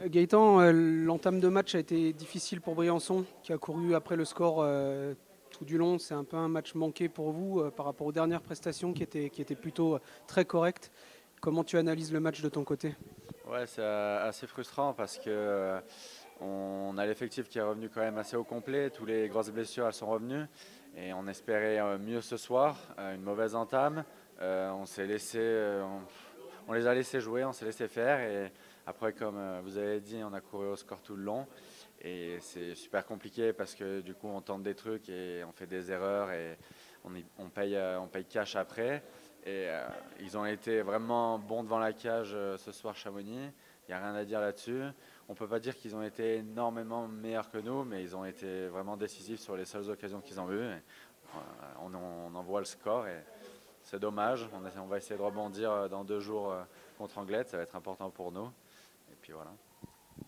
Gaëtan, l'entame de match a été difficile pour Briançon, qui a couru après le score tout du long. C'est un peu un match manqué pour vous par rapport aux dernières prestations qui étaient plutôt très correctes. Comment tu analyses le match de ton côté? Ouais, c'est assez frustrant parce que on a l'effectif qui est revenu quand même assez au complet. Toutes les grosses blessures elles sont revenues et on espérait mieux ce soir. Une mauvaise entame. On s'est laissé, on les a laissés jouer, on s'est laissé faire et après, comme vous avez dit, on a couru au score tout le long et c'est super compliqué parce que du coup on tente des trucs et on fait des erreurs et on paye cash après. Et ils ont été vraiment bons devant la cage ce soir, Chamonix. Il n'y a rien à dire là-dessus. On ne peut pas dire qu'ils ont été énormément meilleurs que nous, mais ils ont été vraiment décisifs sur les seules occasions qu'ils ont eues. On en voit le score et c'est dommage. On va essayer de rebondir dans 2 jours contre Anglette. Ça va être important pour nous. Et puis voilà.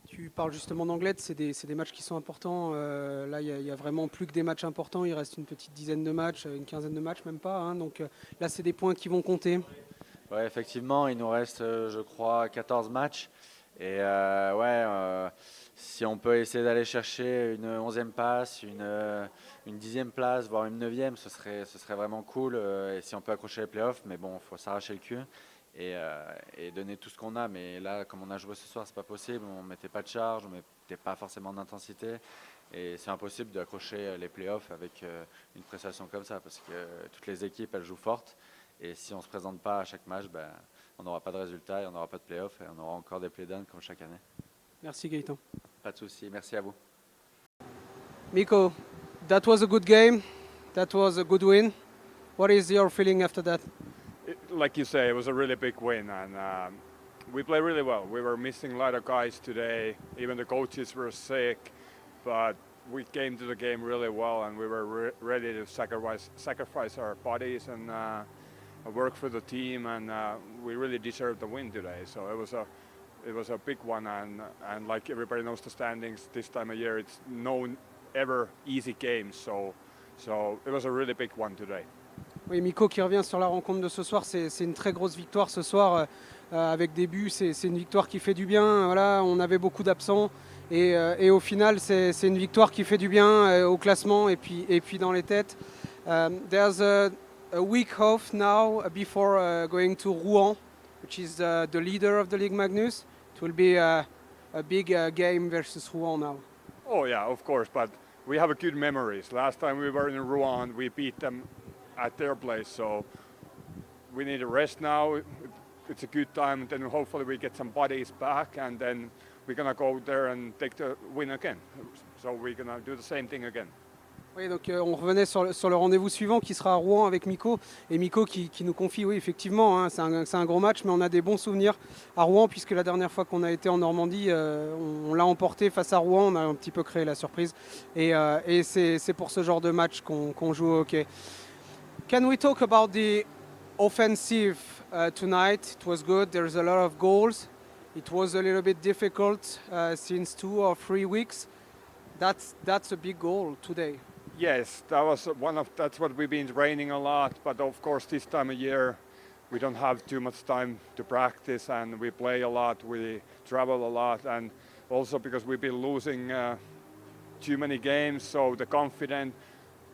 Tu parles justement d'Anglette, c'est des matchs qui sont importants. Là, il y a vraiment plus que des matchs importants. Il reste une petite dizaine de matchs, une quinzaine de matchs, même pas, hein. Donc là, c'est des points qui vont compter. Ouais, effectivement, il nous reste, je crois, 14 matchs. Et si on peut essayer d'aller chercher une 11e place, une 10e place, voire une 9e, ce serait vraiment cool. Et si on peut accrocher les playoffs, mais bon, il faut s'arracher le cul et donner tout ce qu'on a. Mais là, comme on a joué ce soir, c'est pas possible. On mettait pas de charge, on mettait pas forcément d'intensité. Et c'est impossible d'accrocher les playoffs avec une prestation comme ça, parce que toutes les équipes, elles jouent fortes. Et si on ne se présente pas à chaque match, ben, on n'aura pas de résultat et on n'aura pas de playoff et on aura encore des play-downs comme chaque année. Merci Gaëtan. Pas de souci, merci à vous. Miko, that was a good game. That was a good win. What is your feeling after that? Like you say, it was a really big win, and we played really well. We were missing a lot of guys today. Even the coaches were sick, but we came to the game really well, and we were ready to sacrifice our bodies and work for the team, and we really deserved the win today. So it was a big one, and like everybody knows the standings this time of year, it's no ever easy games. So it was a really big one today. Oui, Miko qui revient sur la rencontre de ce soir, c'est une très grosse victoire ce soir avec des buts. C'est une victoire qui fait du bien. Voilà, on avait beaucoup d'absents et au final, c'est une victoire qui fait du bien au classement et puis dans les têtes. There's a week off now before going to Rouen, which is the leader of the League Magnus. It will be a big game versus Rouen now. Oh yeah, of course, but we have a good memories. Last time we were in Rouen, we beat them at their place, so we need a rest now. It's a good time, and then hopefully we get some bodies back, and then we're gonna go there and take the win again. So we're gonna do the same thing again. Oui, donc on revenait sur le rendez-vous suivant qui sera à Rouen avec Miko. Et Miko qui nous confie, oui, effectivement, hein, c'est un gros match, mais on a des bons souvenirs à Rouen, puisque la dernière fois qu'on a été en Normandie, on l'a emporté face à Rouen, on a un petit peu créé la surprise. Et c'est pour ce genre de match qu'on joue au hockey. Can we talk about the offensive tonight? It was good, there's a lot of goals. It was a little bit difficult since 2 or 3 weeks. That's a big goal today. Yes, that's what we've been training a lot, but of course this time of year we don't have too much time to practice, and we play a lot, we travel a lot, and also because we've been losing too many games, so the confidence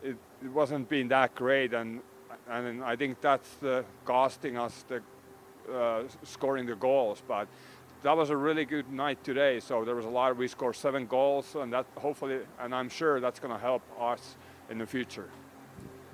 it wasn't being that great, and I think that's costing us the scoring the goals. But that was a really good night today. So there was a lot. We scored 7 goals, and that hopefully, and I'm sure that's going to help us in the future.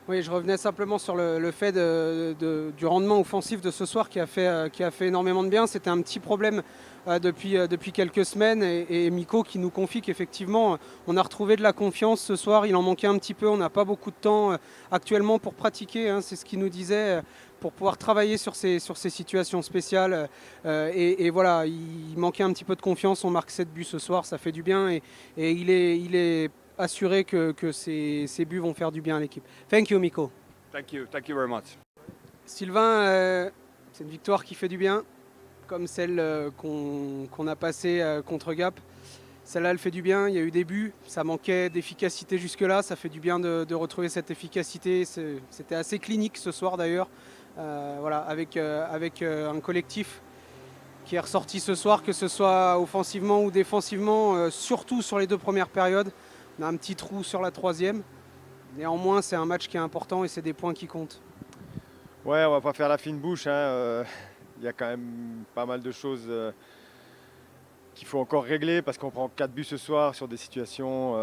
Oui, je revenais simplement sur le fait du rendement offensif de ce soir qui a fait énormément de bien. C'était un petit problème depuis quelques semaines et Miko qui nous confie qu'effectivement on a retrouvé de la confiance ce soir. Il en manquait un petit peu, on n'a pas beaucoup de temps actuellement pour pratiquer, hein, c'est ce qu'il nous disait, pour pouvoir travailler sur ces situations spéciales. Et voilà, il manquait un petit peu de confiance. On marque 7 buts ce soir, ça fait du bien et il est assuré que ces buts vont faire du bien à l'équipe. Thank you, Miko. Thank you very much. Sylvain, c'est une victoire qui fait du bien, comme celle qu'on a passée contre Gap. Celle-là, elle fait du bien, il y a eu des buts, ça manquait d'efficacité jusque-là, ça fait du bien de retrouver cette efficacité. C'était assez clinique ce soir d'ailleurs, voilà, avec un collectif qui est ressorti ce soir, que ce soit offensivement ou défensivement, surtout sur les 2 premières périodes. On a un petit trou sur la 3e. Néanmoins, c'est un match qui est important et c'est des points qui comptent. Ouais, on va pas faire la fine bouche, hein. Il y a quand même pas mal de choses qu'il faut encore régler parce qu'on prend 4 buts ce soir sur des situations où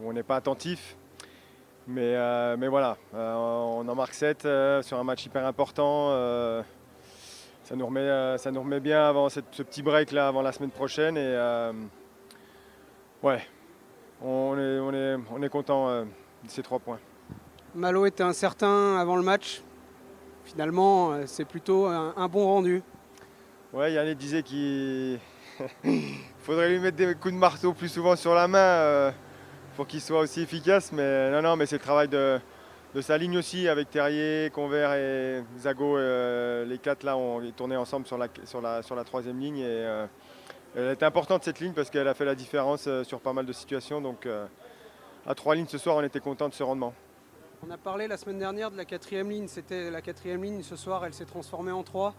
on n'est pas attentif. Mais voilà, on en marque 7 sur un match hyper important. Ça nous remet bien avant ce petit break là, avant la semaine prochaine. Et ouais, on est content de ces 3 points. Malo était incertain avant le match. Finalement, c'est plutôt un bon rendu. Ouais, Yannick disait qu'il faudrait lui mettre des coups de marteau plus souvent sur la main pour qu'il soit aussi efficace. Mais non, mais c'est le travail de sa ligne aussi, avec Terrier, Convert et Zago. Les 4 là ont tourné ensemble sur la 3e ligne. Et elle était importante cette ligne parce qu'elle a fait la différence sur pas mal de situations. Donc à 3 lignes ce soir, on était content de ce rendement. On a parlé la semaine dernière de la 4e ligne. C'était la 4e ligne. Ce soir, elle s'est transformée en 3.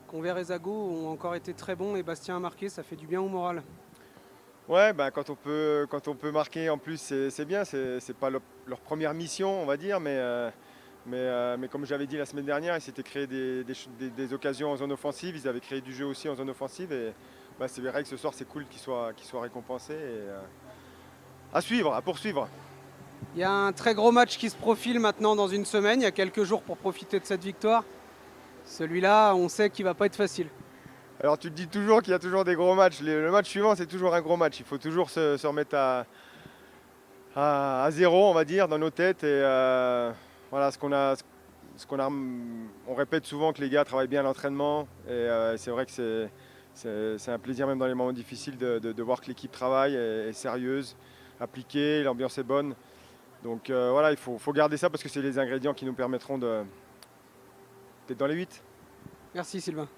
Convert et Zago ont encore été très bons et Bastien a marqué. Ça fait du bien au moral. Ouais, bah, quand on peut marquer en plus, c'est bien. C'est pas leur première mission, on va dire, mais comme j'avais dit la semaine dernière, ils s'étaient créé des occasions en zone offensive. Ils avaient créé du jeu aussi en zone offensive. Et bah, c'est vrai que ce soir, c'est cool qu'ils soient récompensés. Et, à suivre, à poursuivre. Il y a un très gros match qui se profile maintenant dans une semaine. Il y a quelques jours pour profiter de cette victoire. Celui-là, on sait qu'il ne va pas être facile. Alors tu te dis toujours qu'il y a toujours des gros matchs. Le match suivant, c'est toujours un gros match. Il faut toujours se remettre à zéro, on va dire, dans nos têtes. Et voilà, on répète souvent que les gars travaillent bien à l'entraînement. Et c'est vrai que c'est un plaisir, même dans les moments difficiles, de voir que l'équipe travaille, est sérieuse, appliquée, l'ambiance est bonne. Donc voilà, il faut garder ça parce que c'est les ingrédients qui nous permettront d'être dans les 8. Merci Sylvain.